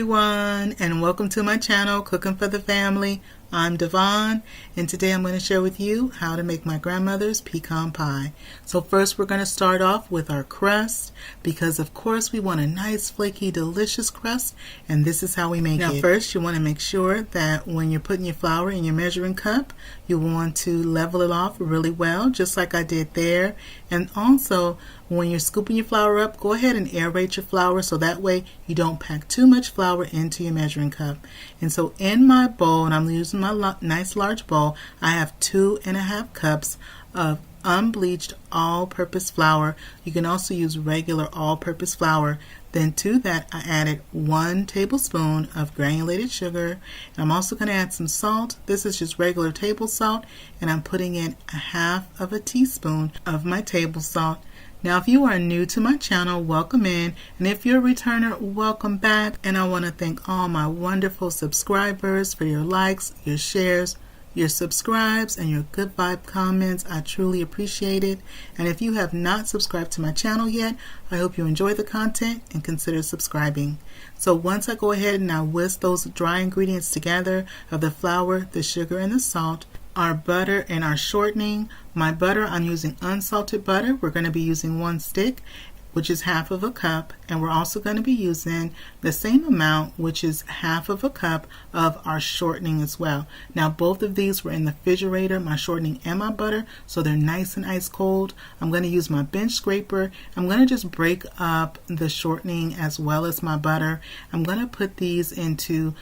everyone, and welcome to my channel, Cooking for the Family. I'm Dyvonne, and today I'm going to share with you how to make my grandmother's pecan pie. So first we're going to start off with our crust, because of course we want a nice flaky delicious crust, and this is how we make it. Now first you want to make sure that when you're putting your flour in your measuring cup, you want to level it off really well, just like I did there. And also when you're scooping your flour up, go ahead and aerate your flour so that way you don't pack too much flour into your measuring cup. And so in my bowl, and I'm using my nice large bowl, I have 2.5 cups of unbleached all-purpose flour. You can also use regular all-purpose flour. Then to that I added 1 tablespoon of granulated sugar, and I'm also going to add some salt. This is just regular table salt, and I'm putting in 1/2 teaspoon of my table salt. Now if you are new to my channel, welcome in, and if you're a returner, welcome back. And I want to thank all my wonderful subscribers for your likes, your shares, your subscribes, and your good vibe comments. I truly appreciate it. And if you have not subscribed to my channel yet, I hope you enjoy the content and consider subscribing. So once I go ahead and I whisk those dry ingredients together of the flour, the sugar, and the salt, our butter and our shortening. My butter, I'm using unsalted butter. We're going to be using 1 stick, which is 1/2 cup, and we're also going to be using the same amount, which is 1/2 cup of our shortening as well. Now both of these were in the refrigerator, my shortening and my butter, so they're nice and ice cold. I'm going to use my bench scraper. I'm going to just break up the shortening as well as my butter. I'm going to put these into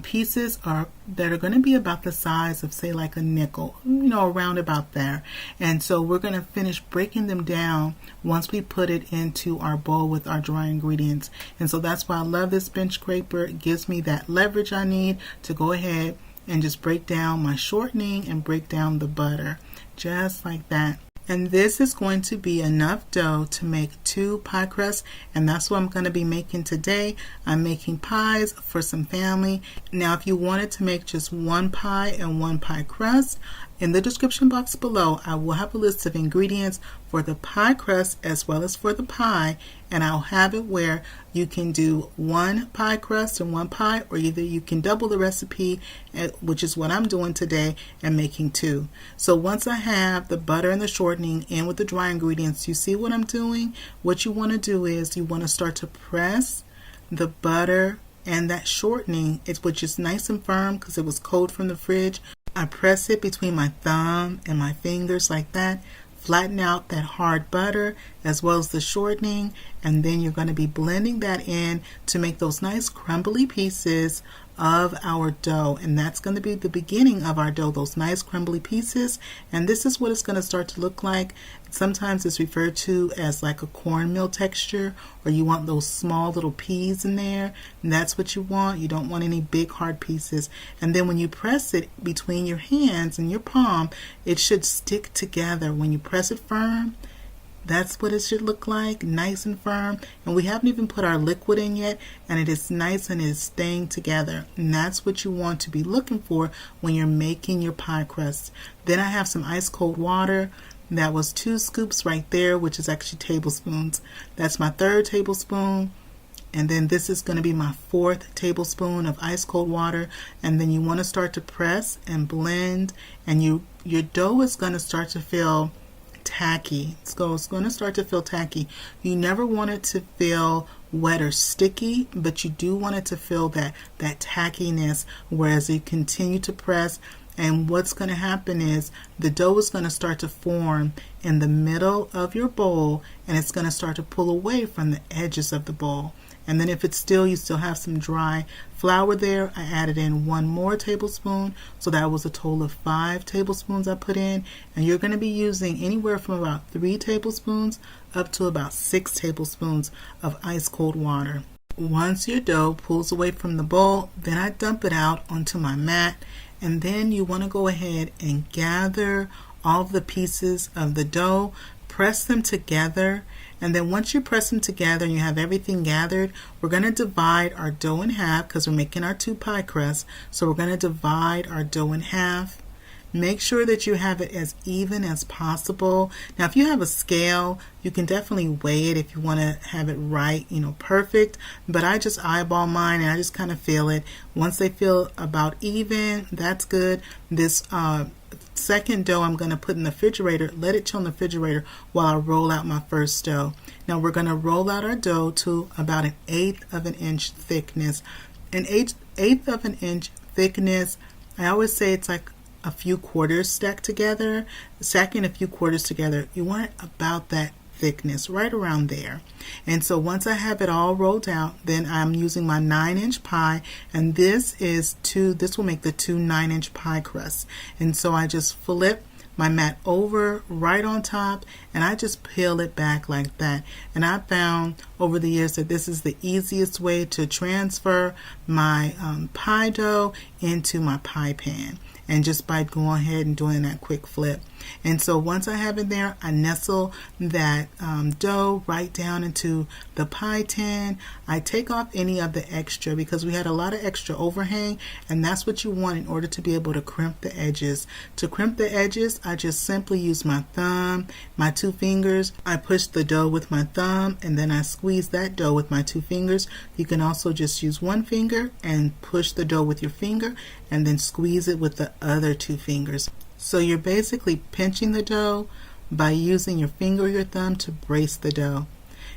pieces that are going to be about the size of, say, like a nickel, around about there. And so we're going to finish breaking them down once we put it into our bowl with our dry ingredients. And so that's why I love this bench scraper. It gives me that leverage I need to go ahead and just break down my shortening and break down the butter, just like that. And this is going to be enough dough to make 2 pie crusts, and that's what I'm going to be making today. I'm making pies for some family. Now if you wanted to make just 1 pie and 1 pie crust, in the description box below I will have a list of ingredients for the pie crust as well as for the pie, and I'll have it where you can do 1 pie crust and 1 pie, or either you can double the recipe, which is what I'm doing today, and making 2. So once I have the butter and the shortening in with the dry ingredients, you see what I'm doing? What you want to do is you want to start to press the butter and that shortening, which is nice and firm because it was cold from the fridge. I press it between my thumb and my fingers like that. Flatten out that hard butter as well as the shortening, and then you're going to be blending that in to make those nice crumbly pieces of our dough. And that's going to be the beginning of our dough, those nice crumbly pieces. And this is what it's going to start to look like. Sometimes it's referred to as like a cornmeal texture, or you want those small little peas in there, and that's what you want. You don't want any big hard pieces. And then when you press it between your hands and your palm, it should stick together. When you press it firm, that's what it should look like, nice and firm. And we haven't even put our liquid in yet, and it is nice and it is staying together. And that's what you want to be looking for when you're making your pie crust. Then I have some ice cold water. That was 2 scoops right there, which is actually tablespoons. That's my 3rd tablespoon. And then this is going to be my 4th tablespoon of ice cold water. And then you want to start to press and blend, and your dough is going to start to feel tacky. So it's going to start to feel tacky. You never want it to feel wet or sticky, but you do want it to feel that tackiness whereas you continue to press. And what's going to happen is the dough is going to start to form in the middle of your bowl, and it's going to start to pull away from the edges of the bowl. And then if it's you still have some dry flour there, I added in 1 more tablespoon, so that was a total of 5 tablespoons I put in. And you're going to be using anywhere from about 3 tablespoons up to about 6 tablespoons of ice cold water. Once your dough pulls away from the bowl, then I dump it out onto my mat. And then you want to go ahead and gather all of the pieces of the dough, press them together, and then once you press them together and you have everything gathered, we're going to divide our dough in half because we're making our 2 pie crusts. So we're going to divide our dough in half. Make sure that you have it as even as possible. Now, if you have a scale, you can definitely weigh it if you want to have it right, perfect. But I just eyeball mine and I just kind of feel it. Once they feel about even, that's good. This second dough I'm going to put in the refrigerator, let it chill in the refrigerator while I roll out my first dough. Now we're going to roll out our dough to about 1/8 of an inch thickness. An eighth of an inch thickness, I always say it's like a few quarters stacked together. Stacking a few quarters together, you want it about that thickness, right around there. And so once I have it all rolled out, then I'm using my 9-inch pie, and this will make the 2 9-inch pie crusts. And so I just flip my mat over right on top and I just peel it back like that. And I found over the years that this is the easiest way to transfer my pie dough into my pie pan, and just by going ahead and doing that quick flip. And so once I have it there, I nestle that dough right down into the pie tin. I take off any of the extra because we had a lot of extra overhang, and that's what you want in order to be able to crimp the edges. To crimp the edges, I just simply use my thumb, my 2 fingers. I push the dough with my thumb and then I squeeze that dough with my 2 fingers. You can also just use 1 finger and push the dough with your finger and then squeeze it with the other 2 fingers. So you're basically pinching the dough by using your finger or your thumb to brace the dough.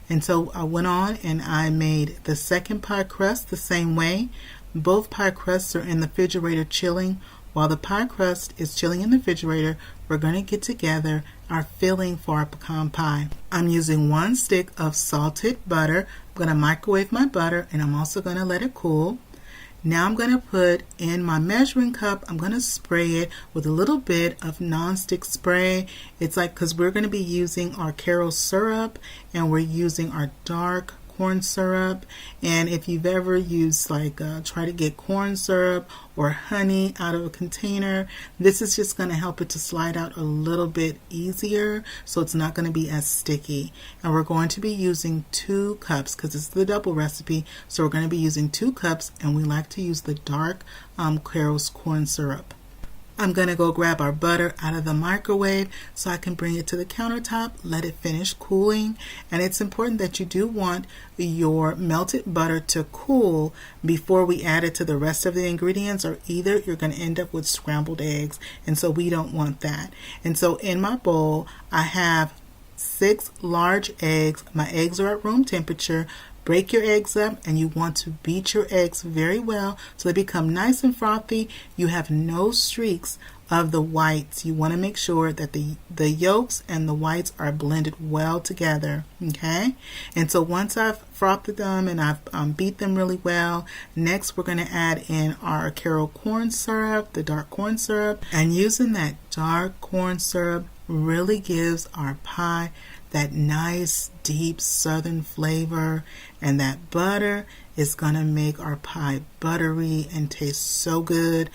And so I went on and I made the second pie crust the same way. Both pie crusts are in the refrigerator chilling. While the pie crust is chilling in the refrigerator, we're going to get together our filling for our pecan pie. I'm using 1 stick of salted butter. I'm going to microwave my butter and I'm also going to let it cool. Now I'm going to put in my measuring cup, I'm going to spray it with a little bit of non-stick spray. It's like, because we're going to be using our Karo syrup and we're using our dark corn syrup. And if you've ever used try to get corn syrup or honey out of a container, this is just going to help it to slide out a little bit easier, so it's not going to be as sticky. And we're going to be using 2 cups because it's the double recipe, so we're going to be using 2 cups, and we like to use the dark Karo's corn syrup. I'm going to go grab our butter out of the microwave so I can bring it to the countertop, let it finish cooling. And it's important that you do want your melted butter to cool before we add it to the rest of the ingredients, or either you're going to end up with scrambled eggs, and so we don't want that. And so in my bowl I have 6 large eggs. My eggs are at room temperature. Break your eggs up, and you want to beat your eggs very well so they become nice and frothy. You have no streaks of the whites. You want to make sure that the yolks and the whites are blended well together. Okay? And so once I've frothed them and I've beat them really well, next we're going to add in our Karo corn syrup, the dark corn syrup. And using that dark corn syrup really gives our pie that nice deep southern flavor, and that butter is going to make our pie buttery and taste so good.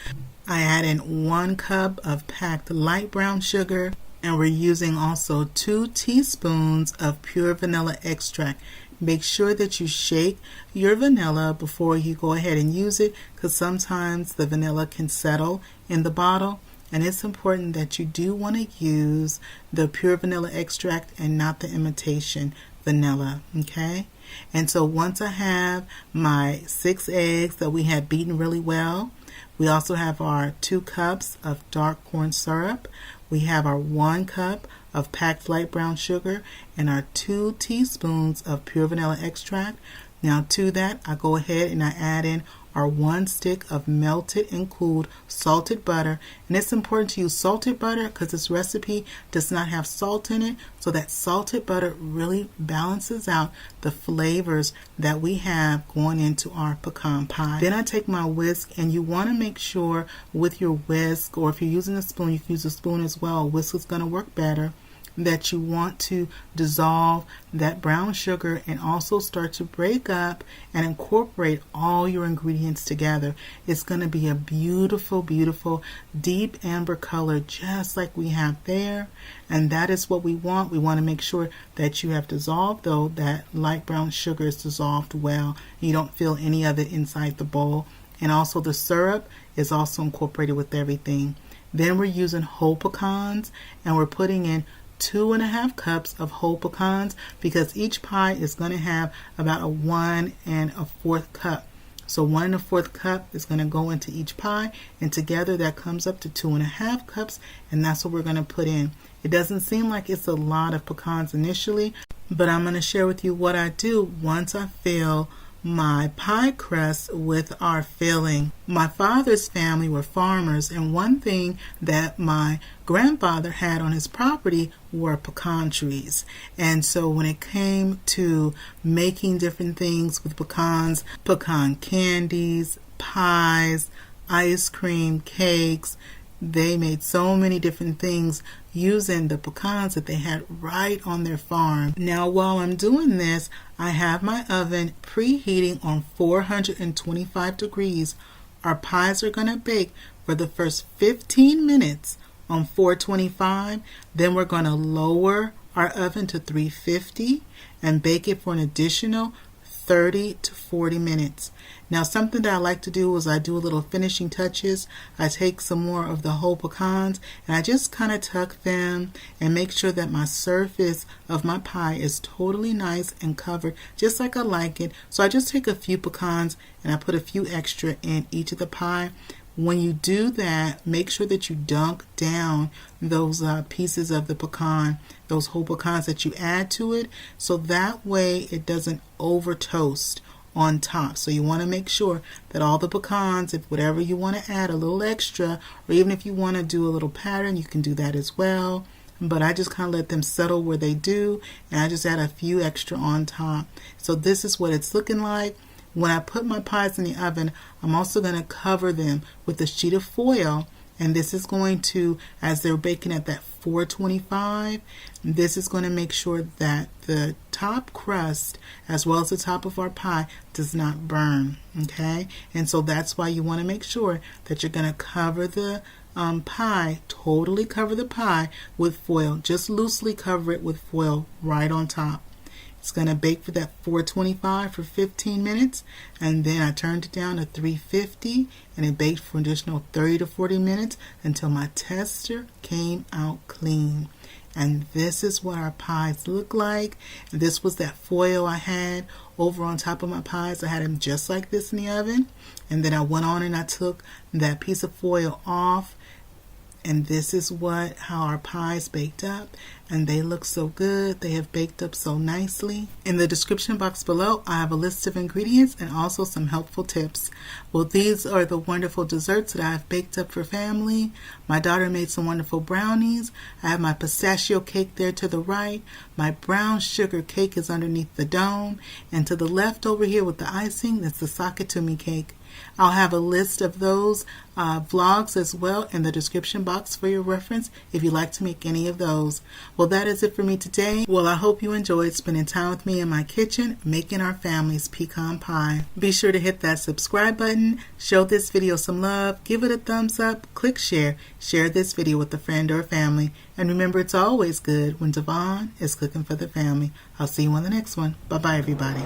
I add in 1 cup of packed light brown sugar, and we're using also 2 teaspoons of pure vanilla extract. Make sure that you shake your vanilla before you go ahead and use it, because sometimes the vanilla can settle in the bottle. And it's important that you do want to use the pure vanilla extract and not the imitation vanilla, okay? And so once I have my 6 eggs that we had beaten really well, we also have our 2 cups of dark corn syrup, we have our 1 cup of packed light brown sugar, and our 2 teaspoons of pure vanilla extract. Now to that, I go ahead and I add in our 1 stick of melted and cooled salted butter. And it's important to use salted butter because this recipe does not have salt in it, so that salted butter really balances out the flavors that we have going into our pecan pie. Then I take my whisk, and you want to make sure with your whisk, or if you're using a spoon, you can use a spoon as well. A whisk is going to work better, that you want to dissolve that brown sugar and also start to break up and incorporate all your ingredients together. It's going to be a beautiful, beautiful deep amber color, just like we have there. And that is what we want. We want to make sure that you have dissolved, though, that light brown sugar is dissolved well. You don't feel any of it inside the bowl. And also the syrup is also incorporated with everything. Then we're using whole pecans, and we're putting in 2.5 cups of whole pecans because each pie is going to have about a 1 1/4 cup. So 1 1/4 cup is going to go into each pie, and together that comes up to 2.5 cups, and that's what we're going to put in. It doesn't seem like it's a lot of pecans initially, but I'm going to share with you what I do once I fill my pie crust with our filling. My father's family were farmers, and one thing that my grandfather had on his property were pecan trees. And so when it came to making different things with pecans, pecan candies, pies, ice cream, cakes, they made so many different things using the pecans that they had right on their farm. Now while I'm doing this, I have my oven preheating on 425 degrees. Our pies are going to bake for the first 15 minutes on 425. Then we're going to lower our oven to 350 and bake it for an additional 30 to 40 minutes. Now something that I like to do is I do a little finishing touches. I take some more of the whole pecans and I just kind of tuck them and make sure that my surface of my pie is totally nice and covered just like I like it. So I just take a few pecans and I put a few extra in each of the pie. When you do that, make sure that you dunk down those pieces of the pecan, those whole pecans that you add to it, so that way it doesn't over toast on top. So you want to make sure that all the pecans, if whatever you want to add a little extra, or even if you want to do a little pattern, you can do that as well. But I just kind of let them settle where they do, and I just add a few extra on top. So this is what it's looking like. When I put my pies in the oven, I'm also going to cover them with a sheet of foil, and this is going to, as they're baking at that 425, this is going to make sure that the top crust as well as the top of our pie does not burn. Okay, and so that's why you want to make sure that you're going to cover the pie, totally cover the pie with foil. Just loosely cover it with foil right on top. It's going to bake for that 425 for 15 minutes, and then I turned it down to 350 and it baked for an additional 30 to 40 minutes until my tester came out clean. And this is what our pies look like. And this was that foil I had over on top of my pies. I had them just like this in the oven, and then I went on and I took that piece of foil off. And this is how our pies baked up, and they look so good. They have baked up so nicely. In the description box below, I have a list of ingredients and also some helpful tips. Well, these are the wonderful desserts that I have baked up for family. My daughter made some wonderful brownies. I have my pistachio cake there to the right. My brown sugar cake is underneath the dome, and to the left over here with the icing, that's the sakatumi cake. I'll have a list of those vlogs as well in the description box for your reference if you'd like to make any of those. Well, that is it for me today. Well, I hope you enjoyed spending time with me in my kitchen making our family's pecan pie. Be sure to hit that subscribe button, show this video some love, give it a thumbs up, click share this video with a friend or family, and remember, it's always good when Dyvonne is cooking for the family. I'll see you on the next one. Bye-bye, everybody.